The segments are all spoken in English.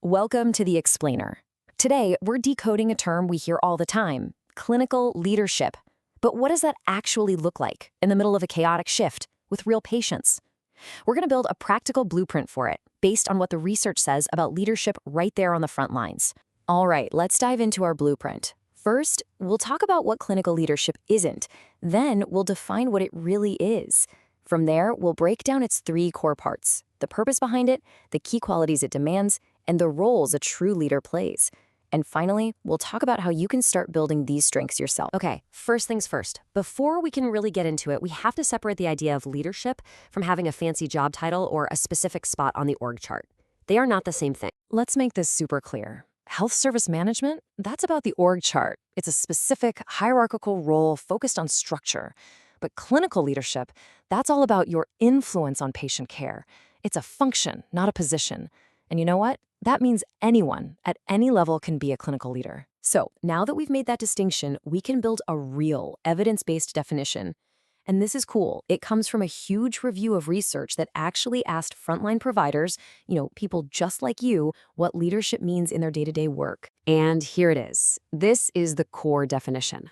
Welcome to The Explainer. Today, we're decoding a term we hear all the time, clinical leadership. But what does that actually look like in the middle of a chaotic shift with real patients? We're going to build a practical blueprint for it based on what the research says about leadership right there on the front lines. All right, let's dive into our blueprint. First, we'll talk about what clinical leadership isn't. Then, we'll define what it really is. From there, we'll break down its three core parts: the purpose behind it, the key qualities it demands, and the roles a true leader plays. And finally, we'll talk about how you can start building these strengths yourself. Okay, first things first. Before we can really get into it, we have to separate the idea of leadership from having a fancy job title or a specific spot on the org chart. They are not the same thing. Let's make this super clear. Health service management, that's about the org chart. It's a specific hierarchical role focused on structure. But clinical leadership, that's all about your influence on patient care. It's a function, not a position. And you know what? That means anyone at any level can be a clinical leader. So now that we've made that distinction, we can build a real evidence-based definition. And this is cool. It comes from a huge review of research that actually asked frontline providers, people just like you, what leadership means in their day-to-day work. And here it is. This is the core definition.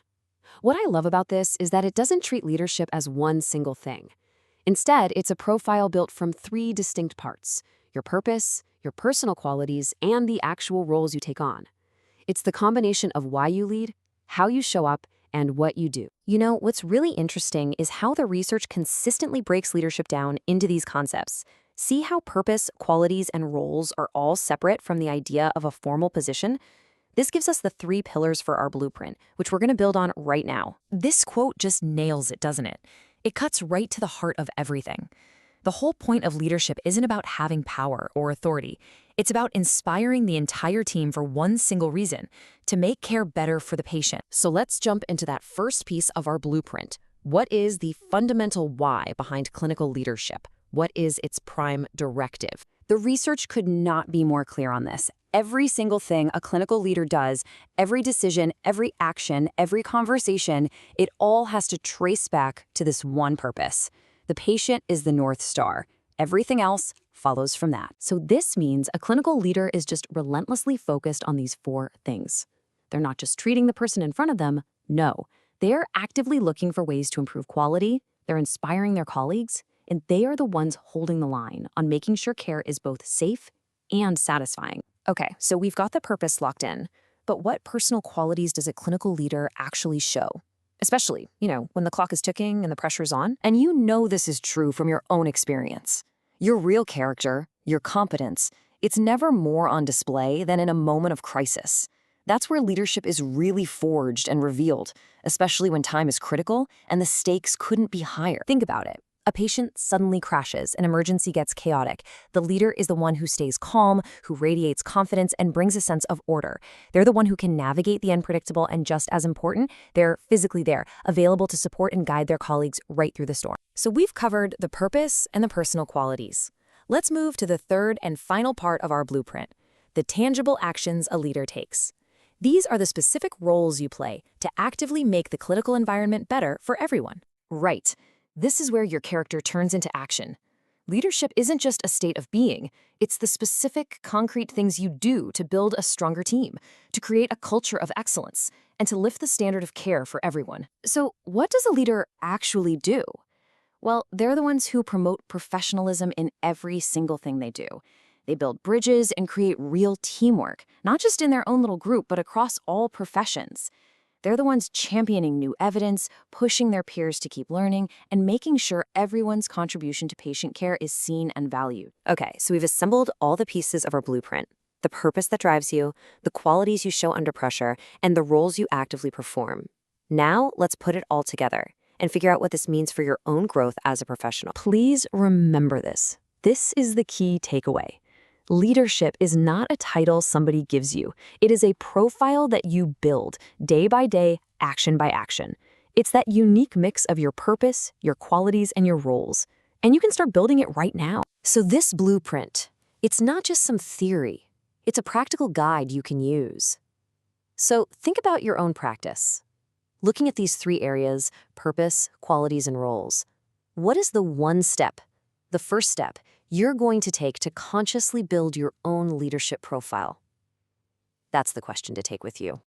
What I love about this is that it doesn't treat leadership as one single thing. Instead, it's a profile built from three distinct parts: your purpose, your personal qualities, and the actual roles you take on. It's the combination of why you lead, how you show up, and what you do. What's really interesting is how the research consistently breaks leadership down into these concepts. See how purpose, qualities, and roles are all separate from the idea of a formal position? This gives us the three pillars for our blueprint, which we're going to build on right now. This quote just nails it, doesn't it? It cuts right to the heart of everything. The whole point of leadership isn't about having power or authority. It's about inspiring the entire team for one single reason: to make care better for the patient. So let's jump into that first piece of our blueprint. What is the fundamental why behind clinical leadership? What is its prime directive? The research could not be more clear on this. Every single thing a clinical leader does, every decision, every action, every conversation, it all has to trace back to this one purpose. The patient is the North Star. Everything else follows from that. So this means a clinical leader is just relentlessly focused on these four things. They're not just treating the person in front of them. No, they're actively looking for ways to improve quality. They're inspiring their colleagues, and they are the ones holding the line on making sure care is both safe and satisfying. Okay, so we've got the purpose locked in, but what personal qualities does a clinical leader actually show? Especially, when the clock is ticking and the pressure's on. And this is true from your own experience. Your real character, your competence, it's never more on display than in a moment of crisis. That's where leadership is really forged and revealed, especially when time is critical and the stakes couldn't be higher. Think about it. A patient suddenly crashes, an emergency gets chaotic. The leader is the one who stays calm, who radiates confidence, and brings a sense of order. They're the one who can navigate the unpredictable, and just as important, they're physically there, available to support and guide their colleagues right through the storm. So we've covered the purpose and the personal qualities. Let's move to the third and final part of our blueprint: the tangible actions a leader takes. These are the specific roles you play to actively make the clinical environment better for everyone. Right. This is where your character turns into action. Leadership isn't just a state of being. It's the specific, concrete things you do to build a stronger team, to create a culture of excellence, and to lift the standard of care for everyone. So what does a leader actually do? Well, they're the ones who promote professionalism in every single thing they do. They build bridges and create real teamwork, not just in their own little group, but across all professions. They're the ones championing new evidence, pushing their peers to keep learning, and making sure everyone's contribution to patient care is seen and valued. Okay, so we've assembled all the pieces of our blueprint: the purpose that drives you, the qualities you show under pressure, and the roles you actively perform. Now, let's put it all together and figure out what this means for your own growth as a professional. Please remember this. This is the key takeaway. Leadership is not a title somebody gives you. It is a profile that you build day by day, action by action. It's that unique mix of your purpose, your qualities, and your roles. And you can start building it right now. So this blueprint, it's not just some theory. It's a practical guide you can use. So think about your own practice. Looking at these three areas: purpose, qualities, and roles. What is the one step, the first step, you're going to take to consciously build your own leadership profile? That's the question to take with you.